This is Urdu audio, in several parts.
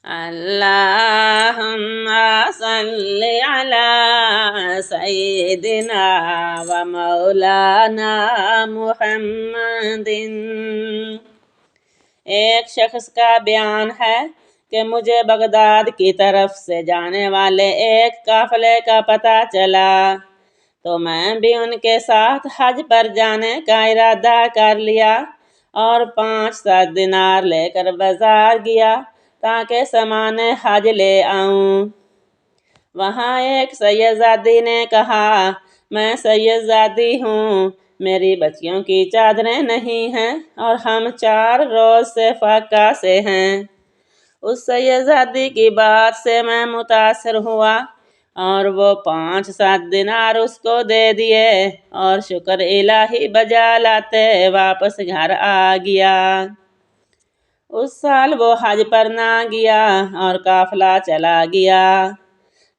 اللہم صلی علی سیدنا و مولانا محمد۔ ایک شخص کا بیان ہے کہ مجھے بغداد کی طرف سے جانے والے ایک قافلے کا پتہ چلا تو میں بھی ان کے ساتھ حج پر جانے کا ارادہ کر لیا اور 5-7 دینار لے کر بازار گیا تاکہ سامان حج لے آؤں۔ وہاں ایک سید زادی نے کہا، میں سید زادی ہوں، میری بچیوں کی چادریں نہیں ہیں اور ہم 4 روز سے فاقہ سے ہیں۔ اس سید زادی کی بات سے میں متاثر ہوا اور وہ 5-7 دینار اس کو دے دیے اور شکر الہی بجا لاتے واپس گھر آ گیا۔ اس سال وہ حج پر نہ گیا اور قافلہ چلا گیا۔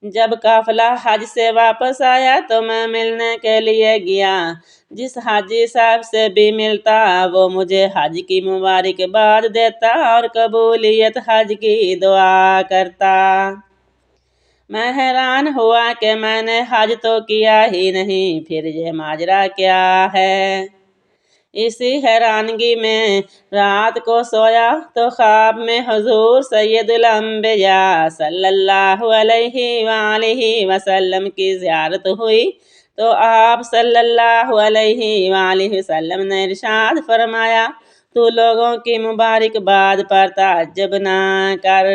جب قافلہ حج سے واپس آیا تو میں ملنے کے لیے گیا۔ جس حاجی صاحب سے بھی ملتا وہ مجھے حج کی مبارکباد دیتا اور قبولیت حج کی دعا کرتا۔ میں حیران ہوا کہ میں نے حج تو کیا ہی نہیں، پھر یہ ماجرا کیا ہے؟ اسی حیرانگی میں رات کو سویا تو خواب میں حضور سید الانبیاء صلی اللہ علیہ وآلہ وسلم کی زیارت ہوئی تو آپ صلی اللہ علیہ وآلہ وسلم نے ارشاد فرمایا، تو لوگوں کی مبارکباد پر تعجب نہ کر،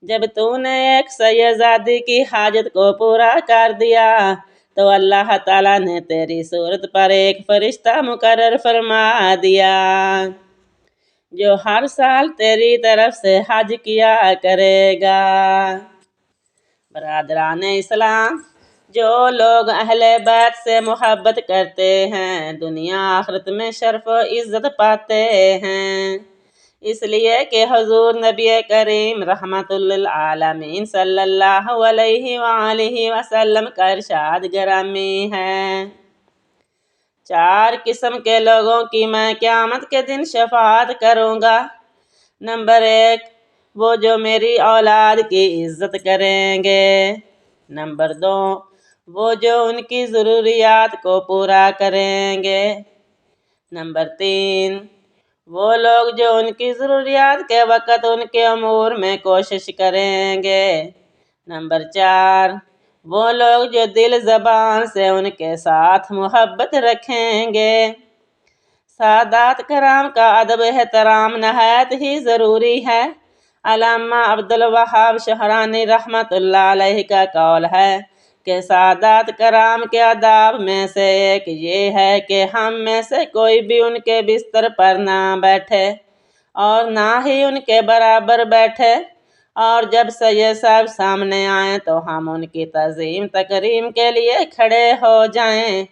جب تو نے ایک سید زادی کی حاجت کو پورا کر دیا تو اللہ تعالیٰ نے تیری صورت پر ایک فرشتہ مقرر فرما دیا جو ہر سال تیری طرف سے حج کیا کرے گا۔ برادران اسلام، جو لوگ اہل بیت سے محبت کرتے ہیں دنیا آخرت میں شرف و عزت پاتے ہیں، اس لیے کہ حضور نبی کریم رحمت للعالمین صلی اللہ علیہ وآلہ وسلم کا ارشاد گرامی ہے، 4 قسم کے لوگوں کی میں قیامت کے دن شفاعت کروں گا۔ نمبر 1، وہ جو میری اولاد کی عزت کریں گے۔ نمبر 2، وہ جو ان کی ضروریات کو پورا کریں گے۔ نمبر 3، وہ لوگ جو ان کی ضروریات کے وقت ان کے امور میں کوشش کریں گے۔ نمبر 4، وہ لوگ جو دل زبان سے ان کے ساتھ محبت رکھیں گے۔ سادات کرام کا ادب احترام نہایت ہی ضروری ہے۔ علامہ عبدالوہاب شاہرانی رحمت اللہ علیہ کا قول ہے کہ سادات کرام کے آداب میں سے ایک یہ ہے کہ ہم میں سے کوئی بھی ان کے بستر پر نہ بیٹھے اور نہ ہی ان کے برابر بیٹھے، اور جب سید صاحب سامنے آئیں تو ہم ان کی تعظیم تکریم کے لیے کھڑے ہو جائیں۔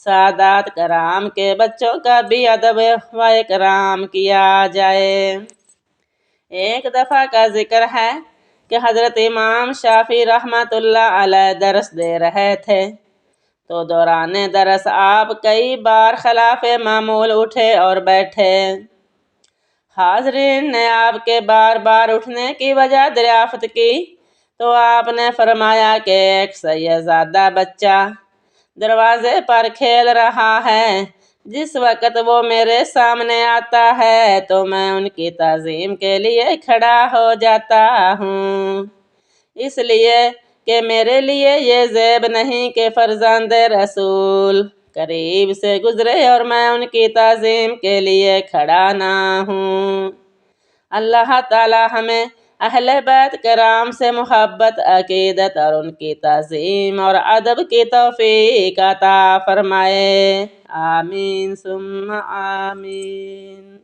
سادات کرام کے بچوں کا بھی ادب و اکرام کیا جائے۔ ایک دفعہ کا ذکر ہے کہ حضرت امام شافعی رحمت اللہ علیہ درس دے رہے تھے تو دوران درس آپ کئی بار خلاف معمول اٹھے اور بیٹھے۔ حاضرین نے آپ کے بار بار اٹھنے کی وجہ دریافت کی تو آپ نے فرمایا کہ ایک سید زادہ بچہ دروازے پر کھیل رہا ہے، جس وقت وہ میرے سامنے آتا ہے تو میں ان کی تعظیم کے لیے کھڑا ہو جاتا ہوں، اس لیے کہ میرے لیے یہ عیب نہیں کہ فرزند رسول قریب سے گزرے اور میں ان کی تعظیم کے لیے کھڑا نہ ہوں۔ اللہ تعالی ہمیں اہل بیت کرام سے محبت، عقیدت اور ان کی تعظیم اور ادب کی توفیق عطا فرمائے۔ آمین ثم آمین۔